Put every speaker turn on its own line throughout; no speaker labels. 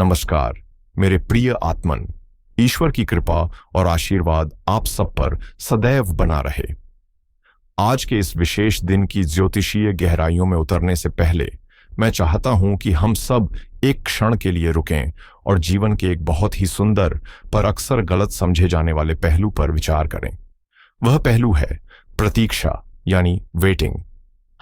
नमस्कार मेरे प्रिय आत्मन। ईश्वर की कृपा और आशीर्वाद आप सब पर सदैव बना रहे। आज के इस विशेष दिन की ज्योतिषीय गहराइयों में उतरने से पहले मैं चाहता हूं कि हम सब एक क्षण के लिए रुकें और जीवन के एक बहुत ही सुंदर पर अक्सर गलत समझे जाने वाले पहलू पर विचार करें। वह पहलू है प्रतीक्षा यानी वेटिंग।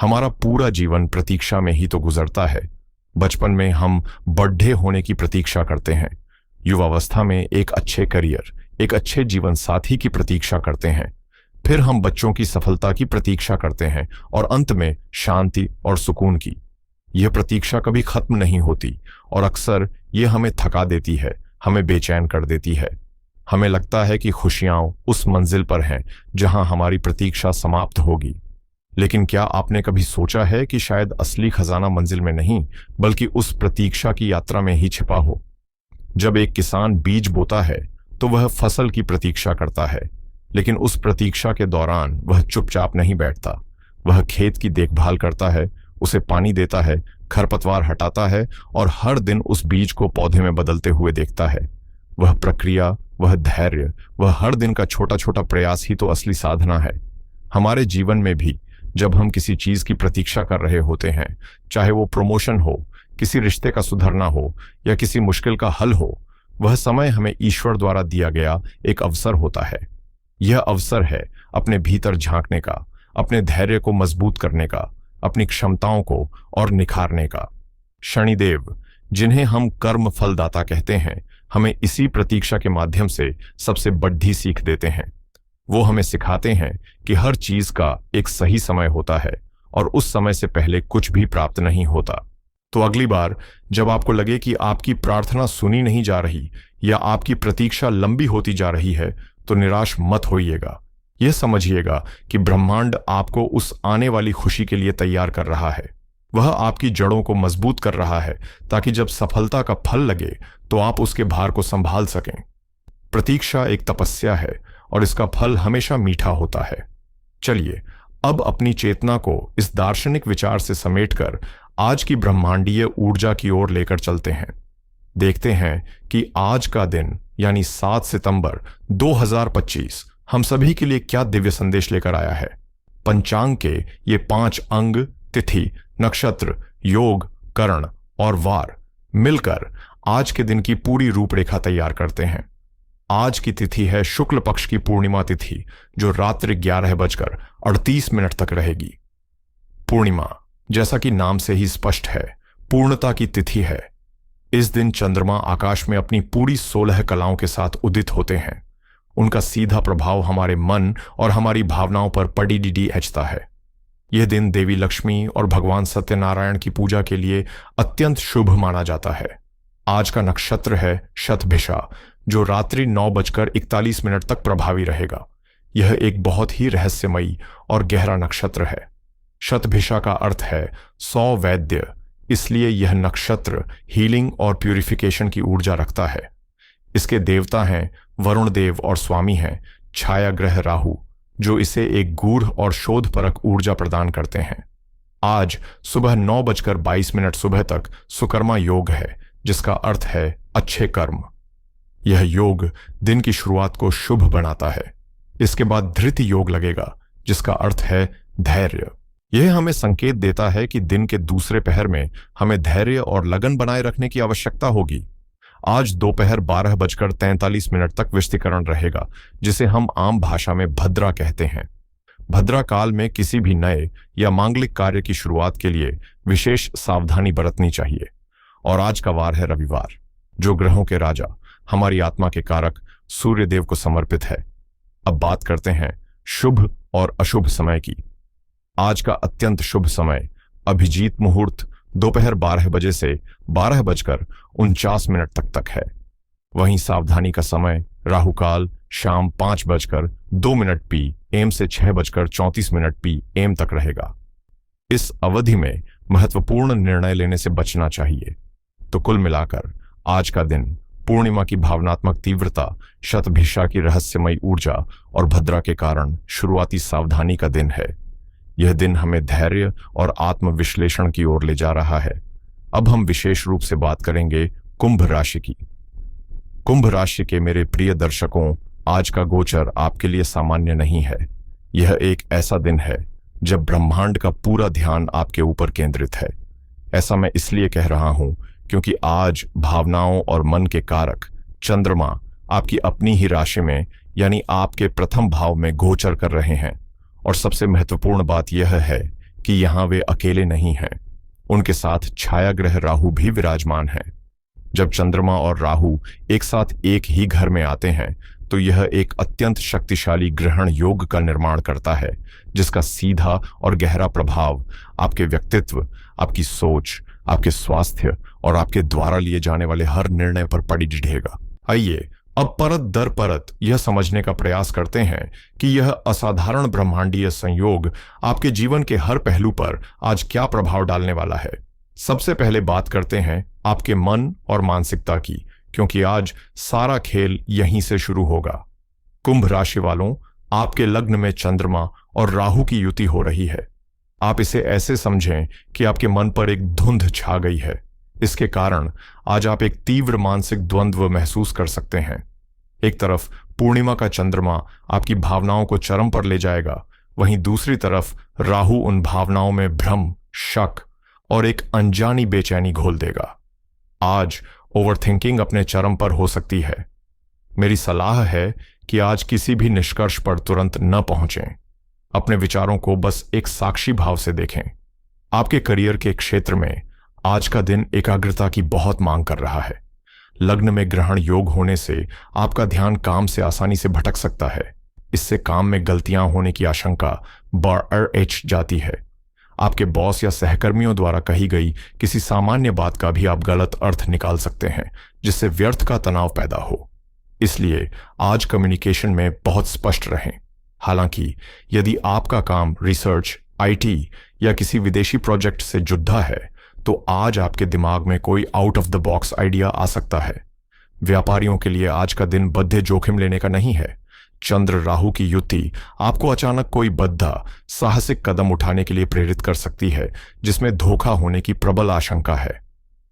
हमारा पूरा जीवन प्रतीक्षा में ही तो गुजरता है। बचपन में हम बड़े होने की प्रतीक्षा करते हैं, युवावस्था में एक अच्छे करियर, एक अच्छे जीवन साथी की प्रतीक्षा करते हैं, फिर हम बच्चों की सफलता की प्रतीक्षा करते हैं और अंत में शांति और सुकून की। यह प्रतीक्षा कभी खत्म नहीं होती और अक्सर यह हमें थका देती है, हमें बेचैन कर देती है। हमें लगता है कि खुशियां उस मंजिल पर हैं जहां हमारी प्रतीक्षा समाप्त होगी। लेकिन क्या आपने कभी सोचा है कि शायद असली खजाना मंजिल में नहीं बल्कि उस प्रतीक्षा की यात्रा में ही छिपा हो? जब एक किसान बीज बोता है तो वह फसल की प्रतीक्षा करता है, लेकिन उस प्रतीक्षा के दौरान वह चुपचाप नहीं बैठता। वह खेत की देखभाल करता है, उसे पानी देता है, खरपतवार हटाता है और हर दिन उस बीज को पौधे में बदलते हुए देखता है। वह प्रक्रिया, वह धैर्य, वह हर दिन का छोटा छोटा प्रयास ही तो असली साधना है। हमारे जीवन में भी जब हम किसी चीज की प्रतीक्षा कर रहे होते हैं, चाहे वो प्रमोशन हो, किसी रिश्ते का सुधरना हो या किसी मुश्किल का हल हो, वह समय हमें ईश्वर द्वारा दिया गया एक अवसर होता है। यह अवसर है अपने भीतर झांकने का, अपने धैर्य को मजबूत करने का, अपनी क्षमताओं को और निखारने का। शनिदेव, जिन्हें हम कर्म फलदाता कहते हैं, हमें इसी प्रतीक्षा के माध्यम से सबसे बड़ी सीख देते हैं। वो हमें सिखाते हैं कि हर चीज का एक सही समय होता है और उस समय से पहले कुछ भी प्राप्त नहीं होता। तो अगली बार जब आपको लगे कि आपकी प्रार्थना सुनी नहीं जा रही या आपकी प्रतीक्षा लंबी होती जा रही है, तो निराश मत होइएगा। यह समझिएगा कि ब्रह्मांड आपको उस आने वाली खुशी के लिए तैयार कर रहा है। वह आपकी जड़ों को मजबूत कर रहा है ताकि जब सफलता का फल लगे तो आप उसके भार को संभाल सकें। प्रतीक्षा एक तपस्या है और इसका फल हमेशा मीठा होता है। चलिए अब अपनी चेतना को इस दार्शनिक विचार से समेटकर आज की ब्रह्मांडीय ऊर्जा की ओर लेकर चलते हैं। देखते हैं कि आज का दिन यानी 7 सितंबर 2025 हम सभी के लिए क्या दिव्य संदेश लेकर आया है। पंचांग के ये 5 अंग, तिथि, नक्षत्र, योग, करण और वार मिलकर आज के दिन की पूरी रूपरेखा तैयार करते हैं। आज की तिथि है शुक्ल पक्ष की पूर्णिमा तिथि, जो रात्रि 11:38 तक रहेगी। पूर्णिमा, जैसा कि नाम से ही स्पष्ट है, पूर्णता की तिथि है। इस दिन चंद्रमा आकाश में अपनी पूरी 16 कलाओं के साथ उदित होते हैं। उनका सीधा प्रभाव हमारे मन और हमारी भावनाओं पर पड़ीडीहचता है। यह दिन देवी लक्ष्मी और भगवान सत्यनारायण की पूजा के लिए अत्यंत शुभ माना जाता है। आज का नक्षत्र है शतभिषा, जो रात्रि 9:41 तक प्रभावी रहेगा। यह एक बहुत ही रहस्यमयी और गहरा नक्षत्र है। शतभिषा का अर्थ है 100 वैद्य, इसलिए यह नक्षत्र हीलिंग और प्यूरिफिकेशन की ऊर्जा रखता है। इसके देवता हैं वरुण देव और स्वामी हैं छाया ग्रह राहु, जो इसे एक गूढ़ और शोधपरक ऊर्जा प्रदान करते हैं। आज सुबह 9:22 सुबह तक सुकर्मा योग है, जिसका अर्थ है अच्छे कर्म। यह योग दिन की शुरुआत को शुभ बनाता है। इसके बाद धृति योग लगेगा, जिसका अर्थ है धैर्य। यह हमें संकेत देता है कि दिन के दूसरे पहर में हमें धैर्य और लगन बनाए रखने की आवश्यकता होगी। आज दोपहर 12:43 तक विष्टिकरण रहेगा, जिसे हम आम भाषा में भद्रा कहते हैं। भद्रा काल में किसी भी नए या मांगलिक कार्य की शुरुआत के लिए विशेष सावधानी बरतनी चाहिए। और आज का वार है रविवार, जो ग्रहों के राजा, हमारी आत्मा के कारक सूर्य देव को समर्पित है। अब बात करते हैं शुभ और अशुभ समय की। आज का अत्यंत शुभ समय अभिजीत मुहूर्त दोपहर 12 बजे से 12:49 तक है। वहीं सावधानी का समय राहुकाल शाम 5:02 PM से 6:34 PM तक रहेगा। इस अवधि में महत्वपूर्ण निर्णय लेने से बचना चाहिए। तो कुल मिलाकर आज का दिन पूर्णिमा की भावनात्मक तीव्रता, शतभिषा की रहस्यमयी ऊर्जा और भद्रा के कारण शुरुआती सावधानी का दिन है। यह दिन हमें धैर्य और आत्मविश्लेषण की ओर ले जा रहा है। अब हम विशेष रूप से बात करेंगे कुंभ राशि की। कुंभ राशि के मेरे प्रिय दर्शकों, आज का गोचर आपके लिए सामान्य नहीं है। यह एक ऐसा दिन है जब ब्रह्मांड का पूरा ध्यान आपके ऊपर केंद्रित है। ऐसा मैं इसलिए कह रहा हूं क्योंकि आज भावनाओं और मन के कारक चंद्रमा आपकी अपनी ही राशि में यानी आपके प्रथम भाव में गोचर कर रहे हैं। और सबसे महत्वपूर्ण बात यह है कि यहां वे अकेले नहीं हैं, उनके साथ छाया ग्रह राहु भी विराजमान है। जब चंद्रमा और राहु एक साथ एक ही घर में आते हैं तो यह एक अत्यंत शक्तिशाली ग्रहण योग का निर्माण करता है, जिसका सीधा और गहरा प्रभाव आपके व्यक्तित्व, आपकी सोच, आपके स्वास्थ्य और आपके द्वारा लिए जाने वाले हर निर्णय पर पड़ी दिखेगा। आइए अब परत दर परत यह समझने का प्रयास करते हैं कि यह असाधारण ब्रह्मांडीय संयोग आपके जीवन के हर पहलू पर आज क्या प्रभाव डालने वाला है। सबसे पहले बात करते हैं आपके मन और मानसिकता की, क्योंकि आज सारा खेल यहीं से शुरू होगा। कुंभ राशि वालों, आपके लग्न में चंद्रमा और राहु की युति हो रही है। आप इसे ऐसे समझें कि आपके मन पर एक धुंध छा गई है। इसके कारण आज आप एक तीव्र मानसिक द्वंद्व महसूस कर सकते हैं। एक तरफ पूर्णिमा का चंद्रमा आपकी भावनाओं को चरम पर ले जाएगा, वहीं दूसरी तरफ राहु उन भावनाओं में भ्रम, शक और एक अनजानी बेचैनी घोल देगा। आज ओवरथिंकिंग अपने चरम पर हो सकती है। मेरी सलाह है कि आज किसी भी निष्कर्ष पर तुरंत न पहुंचें। अपने विचारों को बस एक साक्षी भाव से देखें। आपके करियर के क्षेत्र में आज का दिन एकाग्रता की बहुत मांग कर रहा है। लग्न में ग्रहण योग होने से आपका ध्यान काम से आसानी से भटक सकता है। इससे काम में गलतियां होने की आशंका बढ़ जाती है। आपके बॉस या सहकर्मियों द्वारा कही गई किसी सामान्य बात का भी आप गलत अर्थ निकाल सकते हैं, जिससे व्यर्थ का तनाव पैदा हो। इसलिए आज कम्युनिकेशन में बहुत स्पष्ट रहें। हालांकि यदि आपका काम रिसर्च, आईटी या किसी विदेशी प्रोजेक्ट से जुड़ा है तो आज आपके दिमाग में कोई out of the box idea आ सकता है। व्यापारियों के लिए आज का दिन बद्धे जोखिम लेने का नहीं है। चंद्र राहु की युति आपको अचानक कोई बद्धा साहसिक कदम उठाने के लिए प्रेरित कर सकती है, जिसमें धोखा होने की प्रबल आशंका है।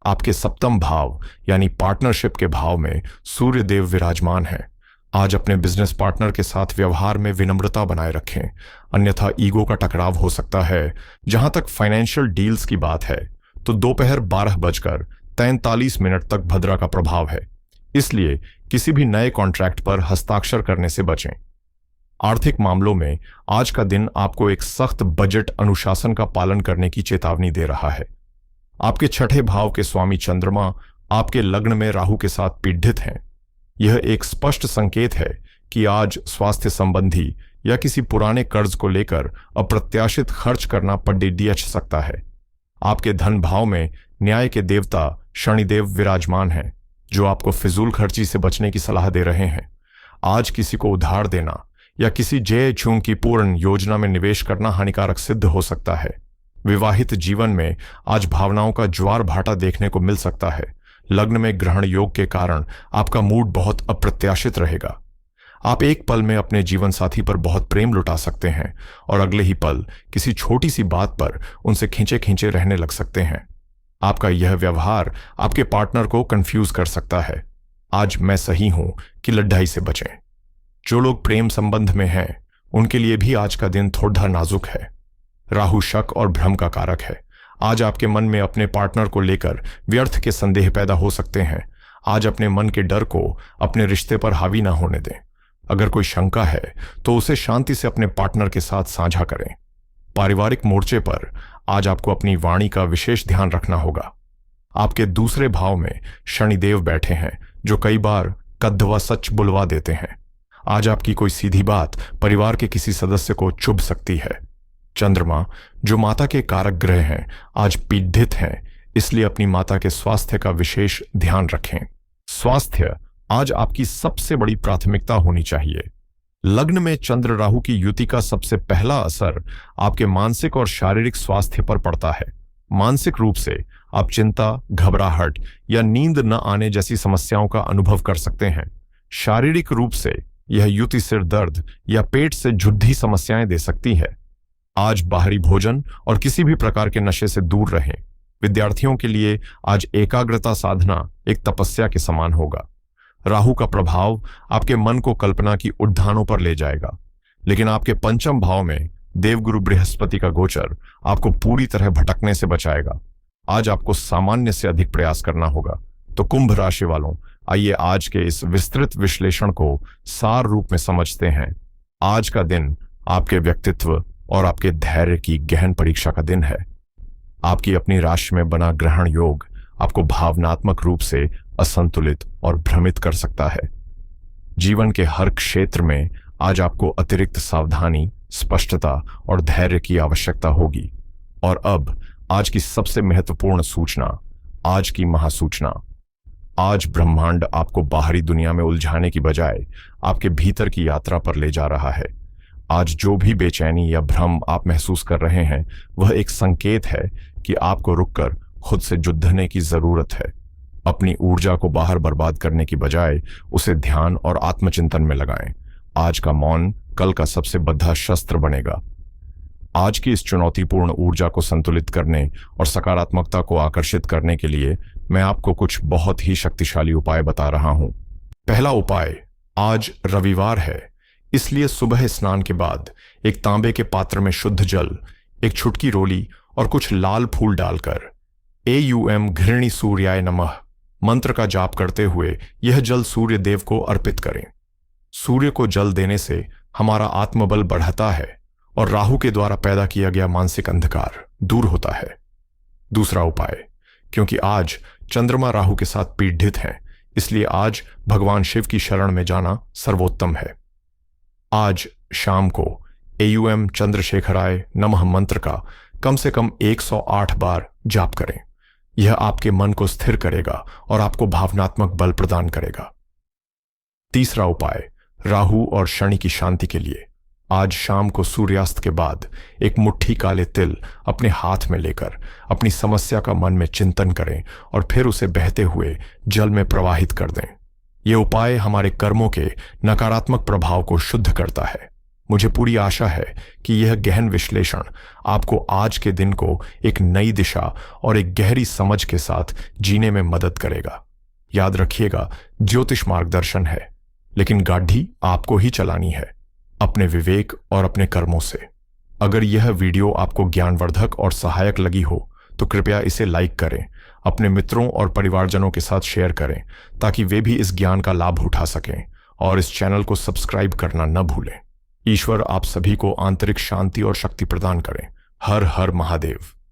आपके सप्तम भाव यानी पार्टनरशिप के भाव में सूर्य देव विराजमान है। आज अपने बिजनेस पार्टनर के साथ व्यवहार में विनम्रता बनाए रखें, अन्यथा ईगो का टकराव हो सकता है। जहां तक फाइनेंशियल डील्स की बात है तो दोपहर 12:43 तक भद्रा का प्रभाव है, इसलिए किसी भी नए कॉन्ट्रैक्ट पर हस्ताक्षर करने से बचें। आर्थिक मामलों में आज का दिन आपको एक सख्त बजट अनुशासन का पालन करने की चेतावनी दे रहा है। आपके छठे भाव के स्वामी चंद्रमा आपके लग्न में राहु के साथ पीड़ित हैं। यह एक स्पष्ट संकेत है कि आज स्वास्थ्य संबंधी या किसी पुराने कर्ज को लेकर अप्रत्याशित खर्च करना पड़ सकता है। आपके धन भाव में न्याय के देवता शनिदेव विराजमान हैं, जो आपको फिजूल खर्ची से बचने की सलाह दे रहे हैं। आज किसी को उधार देना या किसी जय छूं की पूर्ण योजना में निवेश करना हानिकारक सिद्ध हो सकता है। विवाहित जीवन में आज भावनाओं का ज्वार भाटा देखने को मिल सकता है। लग्न में ग्रहण योग के कारण आपका मूड बहुत अप्रत्याशित रहेगा। आप एक पल में अपने जीवन साथी पर बहुत प्रेम लुटा सकते हैं और अगले ही पल किसी छोटी सी बात पर उनसे खींचे खींचे रहने लग सकते हैं। आपका यह व्यवहार आपके पार्टनर को कंफ्यूज कर सकता है। आज मैं सही हूं कि लड़ाई से बचें। जो लोग प्रेम संबंध में हैं उनके लिए भी आज का दिन थोड़ा नाजुक है। राहु शक और भ्रम का कारक है। आज आपके मन में अपने पार्टनर को लेकर व्यर्थ के संदेह पैदा हो सकते हैं। आज अपने मन के डर को अपने रिश्ते पर हावी ना होने दें। अगर कोई शंका है तो उसे शांति से अपने पार्टनर के साथ साझा करें। पारिवारिक मोर्चे पर आज आपको अपनी वाणी का विशेष ध्यान रखना होगा। आपके दूसरे भाव में शनिदेव बैठे हैं, जो कई बार कद्दवा सच बुलवा देते हैं। आज आपकी कोई सीधी बात परिवार के किसी सदस्य को चुभ सकती है। चंद्रमा, जो माता के कारक ग्रह हैं, आज पीड़ित हैं, इसलिए अपनी माता के स्वास्थ्य का विशेष ध्यान रखें। स्वास्थ्य आज आपकी सबसे बड़ी प्राथमिकता होनी चाहिए। लग्न में चंद्र राहु की युति का सबसे पहला असर आपके मानसिक और शारीरिक स्वास्थ्य पर पड़ता है। मानसिक रूप से आप चिंता, घबराहट या नींद न आने जैसी समस्याओं का अनुभव कर सकते हैं। शारीरिक रूप से यह युति सिर दर्द या पेट से जुड़ी समस्याएं दे सकती है। आज बाहरी भोजन और किसी भी प्रकार के नशे से दूर रहें। विद्यार्थियों के लिए आज एकाग्रता साधना एक तपस्या के समान होगा। राहु का प्रभाव आपके मन को कल्पना की उद्यानों पर ले जाएगा, लेकिन आपके पंचम भाव में देवगुरु बृहस्पति का गोचर आपको पूरी तरह भटकने से बचाएगा। आज आपको सामान्य से अधिक प्रयास करना होगा। तो कुंभ राशि वालों, आइए आज के इस विस्तृत विश्लेषण को सार रूप में समझते हैं। आज का दिन आपके व्यक्तित्व और आपके धैर्य की गहन परीक्षा का दिन है। आपकी अपनी राशि में बना ग्रहण योग आपको भावनात्मक रूप से असंतुलित और भ्रमित कर सकता है। जीवन के हर क्षेत्र में आज आपको अतिरिक्त सावधानी, स्पष्टता और धैर्य की आवश्यकता होगी। और अब आज की सबसे महत्वपूर्ण सूचना, आज की महासूचना। आज ब्रह्मांड आपको बाहरी दुनिया में उलझाने की बजाय आपके भीतर की यात्रा पर ले जा रहा है। आज जो भी बेचैनी या भ्रम आप महसूस कर रहे हैं, वह एक संकेत है कि आपको रुककर खुद से जुद्धने की जरूरत है। अपनी ऊर्जा को बाहर बर्बाद करने की बजाय उसे ध्यान और आत्मचिंतन में लगाएं। आज का मौन कल का सबसे बद्धा शस्त्र बनेगा। आज की इस चुनौतीपूर्ण ऊर्जा को संतुलित करने और सकारात्मकता को आकर्षित करने के लिए मैं आपको कुछ बहुत ही शक्तिशाली उपाय बता रहा हूं। पहला उपाय, आज रविवार है, इसलिए सुबह स्नान के बाद एक तांबे के पात्र में शुद्ध जल, एक छुटकी रोली और कुछ लाल फूल डालकर AUM घृणी सूर्याय नमः मंत्र का जाप करते हुए यह जल सूर्य देव को अर्पित करें। सूर्य को जल देने से हमारा आत्मबल बढ़ता है और राहु के द्वारा पैदा किया गया मानसिक अंधकार दूर होता है। दूसरा उपाय, क्योंकि आज चंद्रमा राहु के साथ पीड़ित हैं, इसलिए आज भगवान शिव की शरण में जाना सर्वोत्तम है। आज शाम को AUM चंद्रशेखराय नमः मंत्र का कम से कम 108 बार जाप करें। यह आपके मन को स्थिर करेगा और आपको भावनात्मक बल प्रदान करेगा। तीसरा उपाय, राहु और शनि की शांति के लिए आज शाम को सूर्यास्त के बाद एक मुट्ठी काले तिल अपने हाथ में लेकर अपनी समस्या का मन में चिंतन करें और फिर उसे बहते हुए जल में प्रवाहित कर दें। यह उपाय हमारे कर्मों के नकारात्मक प्रभाव को शुद्ध करता है। मुझे पूरी आशा है कि यह गहन विश्लेषण आपको आज के दिन को एक नई दिशा और एक गहरी समझ के साथ जीने में मदद करेगा। याद रखिएगा, ज्योतिष मार्गदर्शन है, लेकिन गाड़ी आपको ही चलानी है, अपने विवेक और अपने कर्मों से। अगर यह वीडियो आपको ज्ञानवर्धक और सहायक लगी हो तो कृपया इसे लाइक करें, अपने मित्रों और परिवारजनों के साथ शेयर करें ताकि वे भी इस ज्ञान का लाभ उठा सकें, और इस चैनल को सब्सक्राइब करना न भूलें। ईश्वर आप सभी को आंतरिक शांति और शक्ति प्रदान करें। हर हर महादेव।